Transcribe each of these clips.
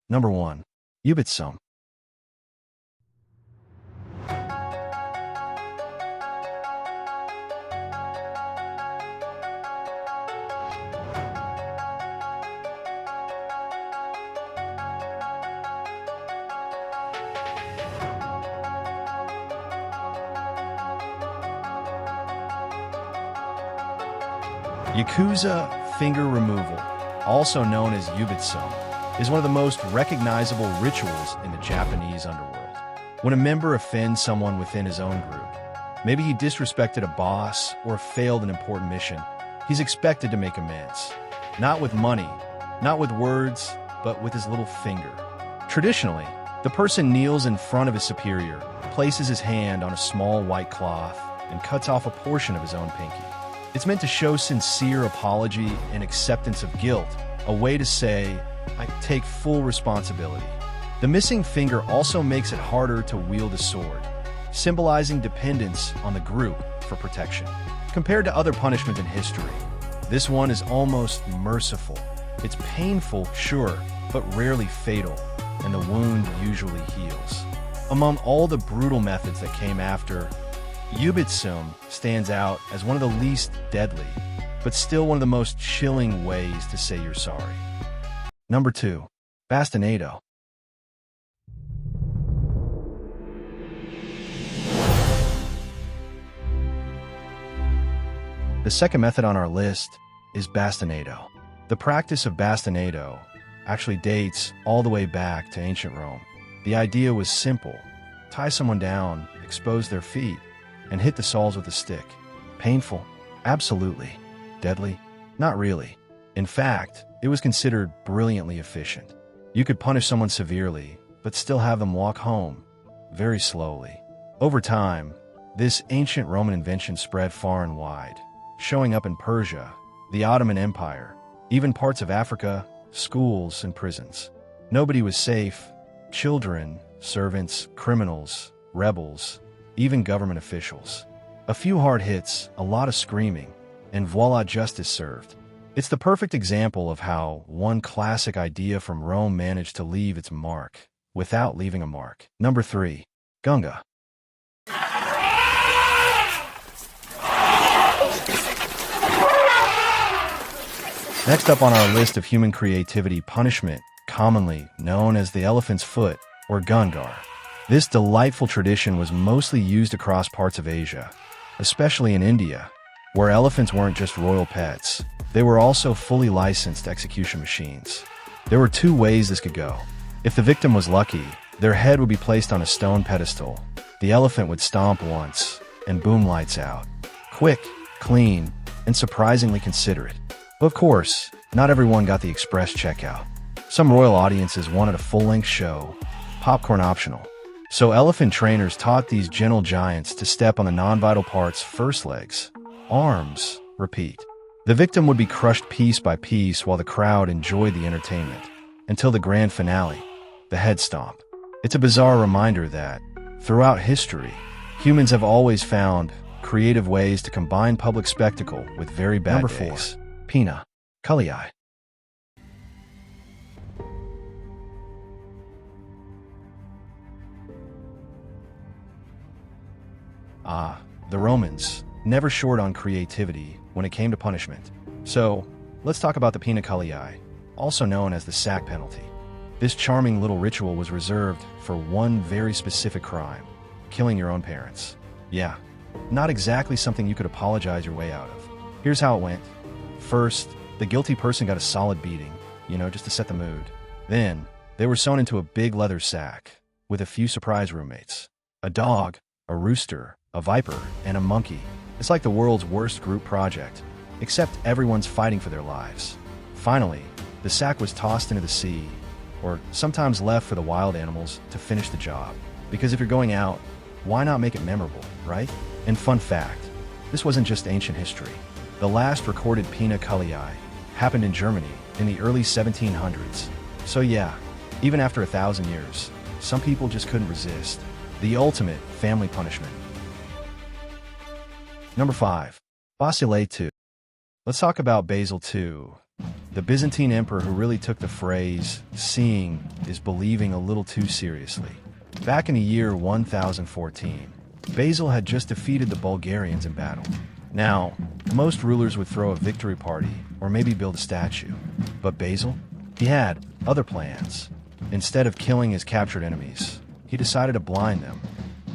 Number 1. Ubitsum. Yakuza finger removal, also known as Ubitsum, is one of the most recognizable rituals in the Japanese underworld. When a member offends someone within his own group, maybe he disrespected a boss or failed an important mission, he's expected to make amends. Not with money, not with words, but with his little finger. Traditionally, the person kneels in front of his superior, places his hand on a small white cloth, and cuts off a portion of his own pinky. It's meant to show sincere apology and acceptance of guilt, a way to say, I take full responsibility. The missing finger also makes it harder to wield a sword, symbolizing dependence on the group for protection. Compared to other punishments in history, this one is almost merciful. It's painful, sure, but rarely fatal, and the wound usually heals. Among all the brutal methods that came after, Ubitsum stands out as one of the least deadly, but still one of the most chilling ways to say you're sorry. Number 2. Bastinado. The second method on our list is bastinado. The practice of bastinado actually dates all the way back to ancient Rome. The idea was simple. Tie someone down, expose their feet, and hit the soles with a stick. Painful? Absolutely. Deadly? Not really. In fact, it was considered brilliantly efficient. You could punish someone severely, but still have them walk home, very slowly. Over time, this ancient Roman invention spread far and wide, showing up in Persia, the Ottoman Empire, even parts of Africa, schools, and prisons. Nobody was safe. Children, servants, criminals, rebels, even government officials. A few hard hits, a lot of screaming, and voila, justice served. It's the perfect example of how one classic idea from Rome managed to leave its mark without leaving a mark. Number 3. Gunga. Next up on our list of human creativity punishment, commonly known as the elephant's foot or gungar. This delightful tradition was mostly used across parts of Asia, especially in India, where elephants weren't just royal pets. They were also fully licensed execution machines. There were 2 ways this could go. If the victim was lucky, their head would be placed on a stone pedestal. The elephant would stomp once, and boom, lights out. Quick, clean, and surprisingly considerate. But of course, not everyone got the express checkout. Some royal audiences wanted a full-length show, popcorn optional. So elephant trainers taught these gentle giants to step on the non-vital parts first: legs, arms, repeat. The victim would be crushed piece by piece while the crowd enjoyed the entertainment, until the grand finale, the head stomp. It's a bizarre reminder that, throughout history, humans have always found creative ways to combine public spectacle with very bad days. Number 4. Pina Culiai. The Romans, never short on creativity when it came to punishment. So, let's talk about the pina culiae, also known as the sack penalty. This charming little ritual was reserved for one very specific crime: killing your own parents. Yeah, not exactly something you could apologize your way out of. Here's how it went. First, the guilty person got a solid beating, just to set the mood. Then, they were sewn into a big leather sack with a few surprise roommates: a dog, a rooster, a viper, and a monkey. It's like the world's worst group project, except everyone's fighting for their lives. Finally, the sack was tossed into the sea, or sometimes left for the wild animals to finish the job. Because if you're going out, why not make it memorable, right? And fun fact, this wasn't just ancient history. The last recorded pina culiae happened in Germany in the early 1700s. So yeah, even after 1,000 years, some people just couldn't resist. The ultimate family punishment. Number 5. Basile II. Let's talk about Basil II, The Byzantine emperor who really took the phrase, seeing is believing, a little too seriously. Back in the year 1014, Basil had just defeated the Bulgarians in battle. Now, most rulers would throw a victory party or maybe build a statue. But Basil? He had other plans. Instead of killing his captured enemies, he decided to blind them.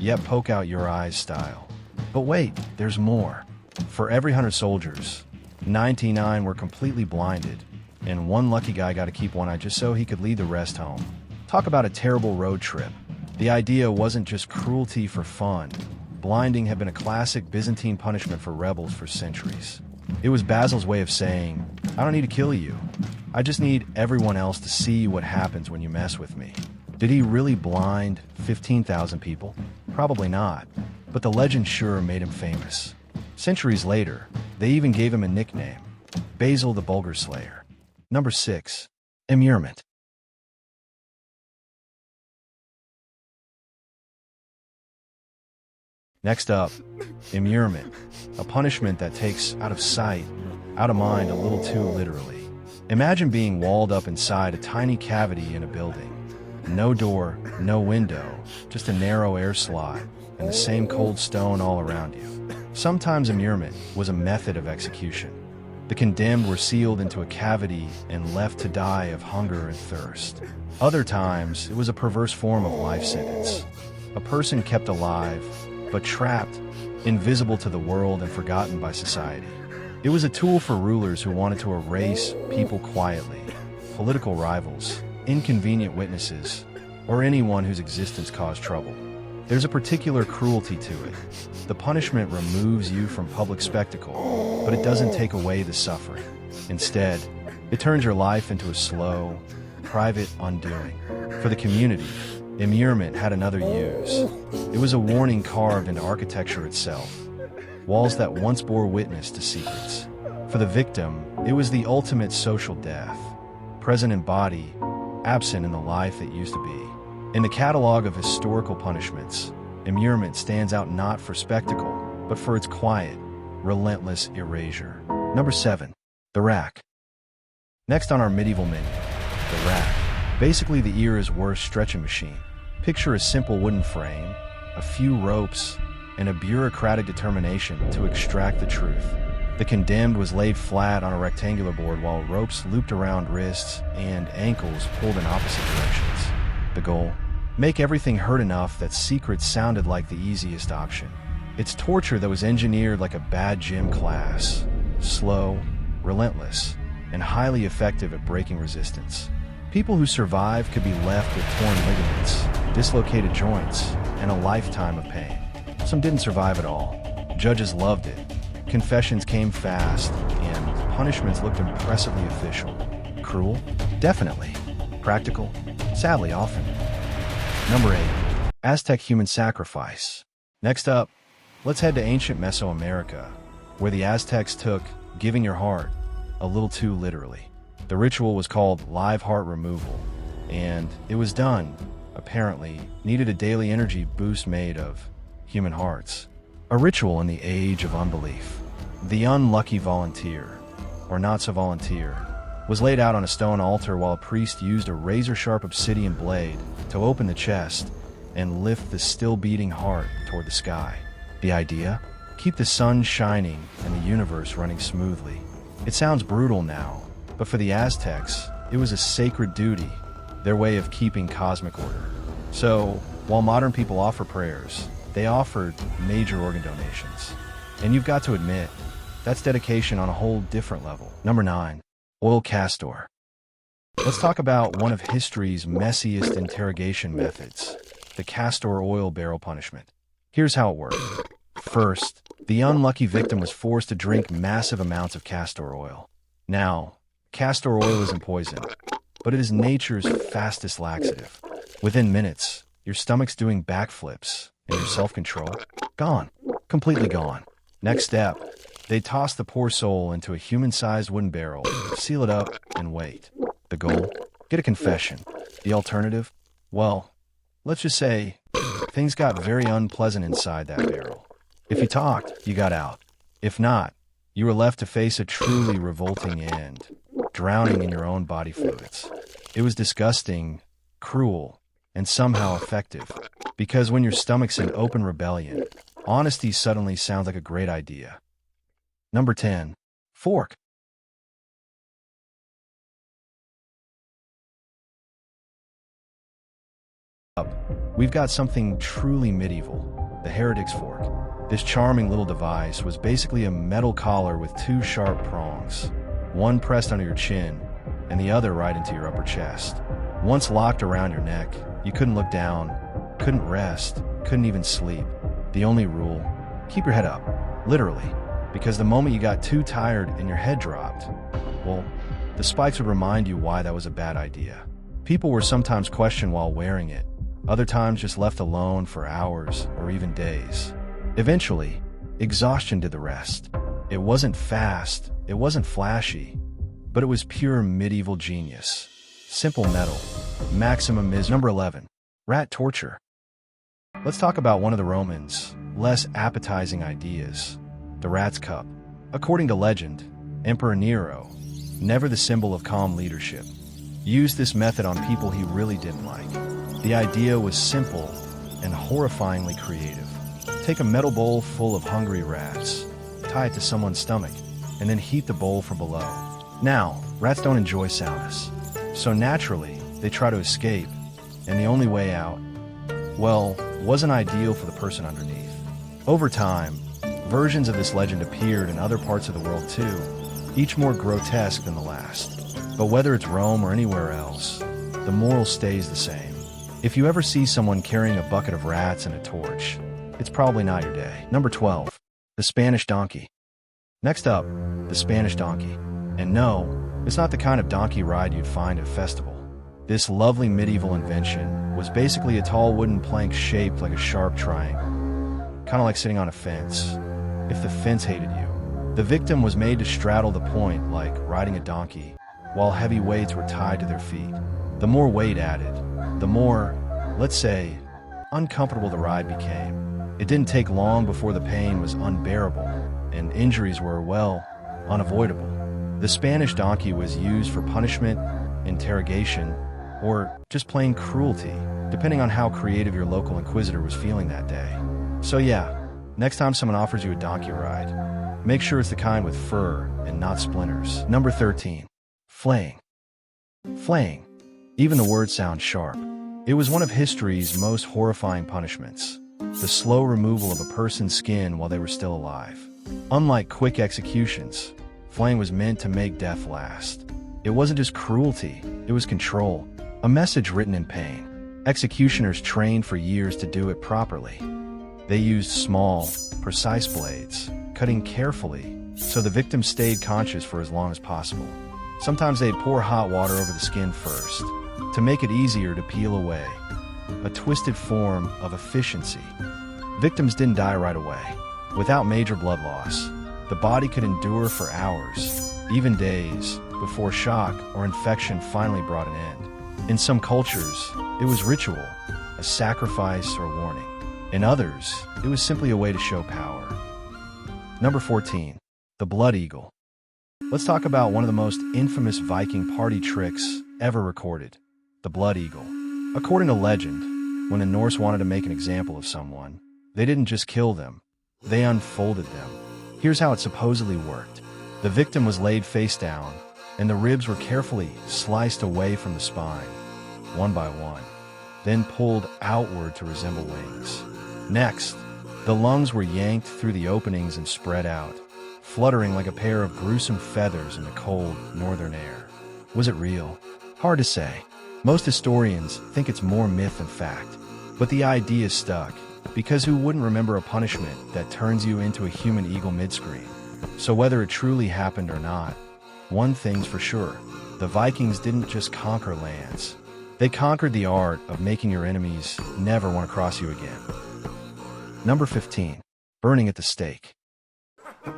Yet poke out your eyes style. But wait, there's more. For every 100 soldiers, 99 were completely blinded, and one lucky guy got to keep one eye just so he could lead the rest home. Talk about a terrible road trip. The idea wasn't just cruelty for fun. Blinding had been a classic Byzantine punishment for rebels for centuries. It was Basil's way of saying, I don't need to kill you. I just need everyone else to see what happens when you mess with me. Did he really blind 15,000 people? Probably not, but the legend sure made him famous. Centuries later, they even gave him a nickname, Basil the Bulgar Slayer. Number 6. Immurement. Next up, immurement, a punishment that takes out of sight, out of mind a little too literally. Imagine being walled up inside a tiny cavity in a building. No door, no window, just a narrow air slot, and the same cold stone all around you. Sometimes immurement was a method of execution. The condemned were sealed into a cavity and left to die of hunger and thirst. Other times, it was a perverse form of life sentence. A person kept alive, but trapped, invisible to the world and forgotten by society. It was a tool for rulers who wanted to erase people quietly, political rivals, inconvenient witnesses, or anyone whose existence caused trouble. There's a particular cruelty to it. The punishment removes you from public spectacle, but it doesn't take away the suffering. Instead, it turns your life into a slow, private undoing. For the community, immurement had another use. It was a warning carved into architecture itself, walls that once bore witness to secrets. For the victim, it was the ultimate social death, present in body, absent in the life that used to be. In the catalog of historical punishments, immurement stands out not for spectacle, but for its quiet, relentless erasure. Number 7. The rack. Next on our medieval menu, the rack. Basically the era's worst stretching machine. Picture a simple wooden frame, a few ropes, and a bureaucratic determination to extract the truth. The condemned was laid flat on a rectangular board while ropes looped around wrists and ankles pulled in opposite directions. The goal? Make everything hurt enough that secrets sounded like the easiest option. It's torture that was engineered like a bad gym class. Slow, relentless, and highly effective at breaking resistance. People who survived could be left with torn ligaments, dislocated joints, and a lifetime of pain. Some didn't survive at all. Judges loved it. Confessions came fast, and punishments looked impressively official. Cruel? Definitely. Practical? Sadly, often. Number 8. Aztec human sacrifice. Next up, let's head to ancient Mesoamerica, where the Aztecs took giving your heart a little too literally. The ritual was called live heart removal, and it was done, apparently, needed a daily energy boost made of human hearts. A ritual in the age of unbelief. The unlucky volunteer, or not so volunteer, was laid out on a stone altar while a priest used a razor-sharp obsidian blade to open the chest and lift the still-beating heart toward the sky. The idea? Keep the sun shining and the universe running smoothly. It sounds brutal now, but for the Aztecs, it was a sacred duty, their way of keeping cosmic order. So, while modern people offer prayers, they offered major organ donations. And you've got to admit, that's dedication on a whole different level. Number 9. Oil castor. Let's talk about one of history's messiest interrogation methods, the castor oil barrel punishment. Here's how it worked. First, the unlucky victim was forced to drink massive amounts of castor oil. Now, castor oil isn't poison, but it is nature's fastest laxative. Within minutes, your stomach's doing backflips, and your self-control, gone. Completely gone. Next step, they toss the poor soul into a human-sized wooden barrel, seal it up, and wait. The goal? Get a confession. The alternative? Well, let's just say, things got very unpleasant inside that barrel. If you talked, you got out. If not, you were left to face a truly revolting end. drowning in your own body fluids. It was disgusting, cruel, and somehow effective, because when your stomach's in open rebellion, honesty suddenly sounds like a great idea. Number 10. Fork. We've got something truly medieval, the heretic's fork. This charming little device was basically a metal collar with two sharp prongs, one pressed under your chin and the other right into your upper chest. Once locked around your neck, you couldn't look down, couldn't rest, couldn't even sleep. The only rule, keep your head up, literally, because the moment you got too tired and your head dropped, well, the spikes would remind you why that was a bad idea. People were sometimes questioned while wearing it, other times just left alone for hours or even days. Eventually, exhaustion did the rest. It wasn't fast, it wasn't flashy, but it was pure medieval genius. Simple metal, maximum is. Number 11. Rat torture. Let's talk about one of the Romans' less appetizing ideas, the rat's cup. According to legend, Emperor Nero, never the symbol of calm leadership, used this method on people he really didn't like. The idea was simple and horrifyingly creative. Take a metal bowl full of hungry rats, tie it to someone's stomach, and then heat the bowl from below. Now, rats don't enjoy soundness, so naturally, they try to escape, and the only way out, well, wasn't ideal for the person underneath. Over time, versions of this legend appeared in other parts of the world too, each more grotesque than the last. But whether it's Rome or anywhere else, the moral stays the same. If you ever see someone carrying a bucket of rats and a torch, it's probably not your day. Number 12. The Spanish donkey. Next up, the Spanish donkey. And no, it's not the kind of donkey ride you'd find at a festival. This lovely medieval invention was basically a tall wooden plank shaped like a sharp triangle, kind of like sitting on a fence. If the fence hated you, the victim was made to straddle the point like riding a donkey, while heavy weights were tied to their feet. The more weight added, the more, let's say, uncomfortable the ride became. It didn't take long before the pain was unbearable, and injuries were, well, unavoidable. The Spanish donkey was used for punishment, interrogation, or just plain cruelty, depending on how creative your local inquisitor was feeling that day. So yeah, next time someone offers you a donkey ride, make sure it's the kind with fur and not splinters. Number 13. Flaying. Flaying. Even the word sounds sharp. It was one of history's most horrifying punishments, the slow removal of a person's skin while they were still alive. Unlike quick executions, flaying was meant to make death last. It wasn't just cruelty, it was control, a message written in pain. Executioners trained for years to do it properly. They used small, precise blades, cutting carefully, so the victim stayed conscious for as long as possible. Sometimes they'd pour hot water over the skin first, to make it easier to peel away, a twisted form of efficiency. Victims didn't die right away. Without major blood loss, the body could endure for hours, even days, before shock or infection finally brought an end. In some cultures, it was ritual, a sacrifice or warning. In others, it was simply a way to show power. Number 14. The Blood Eagle. Let's talk about one of the most infamous Viking party tricks ever recorded, the Blood Eagle. According to legend, when the Norse wanted to make an example of someone, they didn't just kill them, they unfolded them. Here's how it supposedly worked. The victim was laid face down, and the ribs were carefully sliced away from the spine, one by one, then pulled outward to resemble wings. Next, the lungs were yanked through the openings and spread out, fluttering like a pair of gruesome feathers in the cold northern air. Was it real? Hard to say. Most historians think it's more myth than fact, but the idea stuck, because who wouldn't remember a punishment that turns you into a human eagle mid-scream? So whether it truly happened or not, one thing's for sure, the Vikings didn't just conquer lands. They conquered the art of making your enemies never want to cross you again. Number 15. Burning at the stake.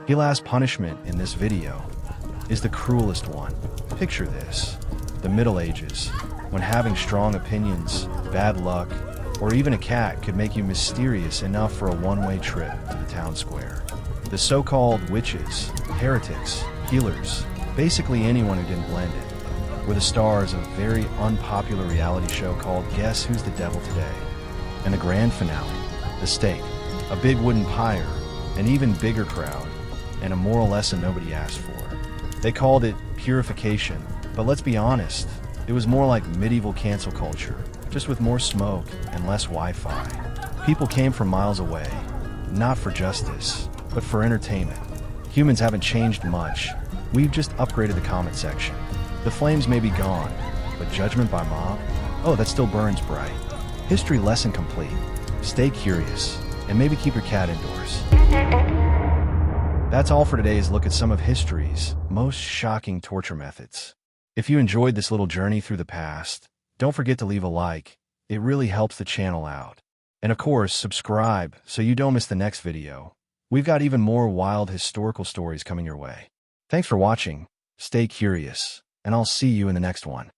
The last punishment in this video is the cruelest one. Picture this. The Middle Ages, when having strong opinions, bad luck, or even a cat could make you mysterious enough for a one-way trip to the town square. The so-called witches, heretics, healers, Basically anyone who didn't blend in, were the stars of a very unpopular reality show called Guess Who's the Devil Today? And the grand finale, the stake, a big wooden pyre, an even bigger crowd, and a moral lesson nobody asked for. They called it purification, but let's be honest, it was more like medieval cancel culture, just with more smoke and less Wi-Fi. People came from miles away, not for justice, but for entertainment. Humans haven't changed much. We've just upgraded the comment section. The flames may be gone, but judgment by mob? Oh, that still burns bright. History lesson complete. Stay curious, and maybe keep your cat indoors. That's all for today's look at some of history's most shocking torture methods. If you enjoyed this little journey through the past, don't forget to leave a like. It really helps the channel out. And of course, subscribe so you don't miss the next video. We've got even more wild historical stories coming your way. Thanks for watching, stay curious, and I'll see you in the next one.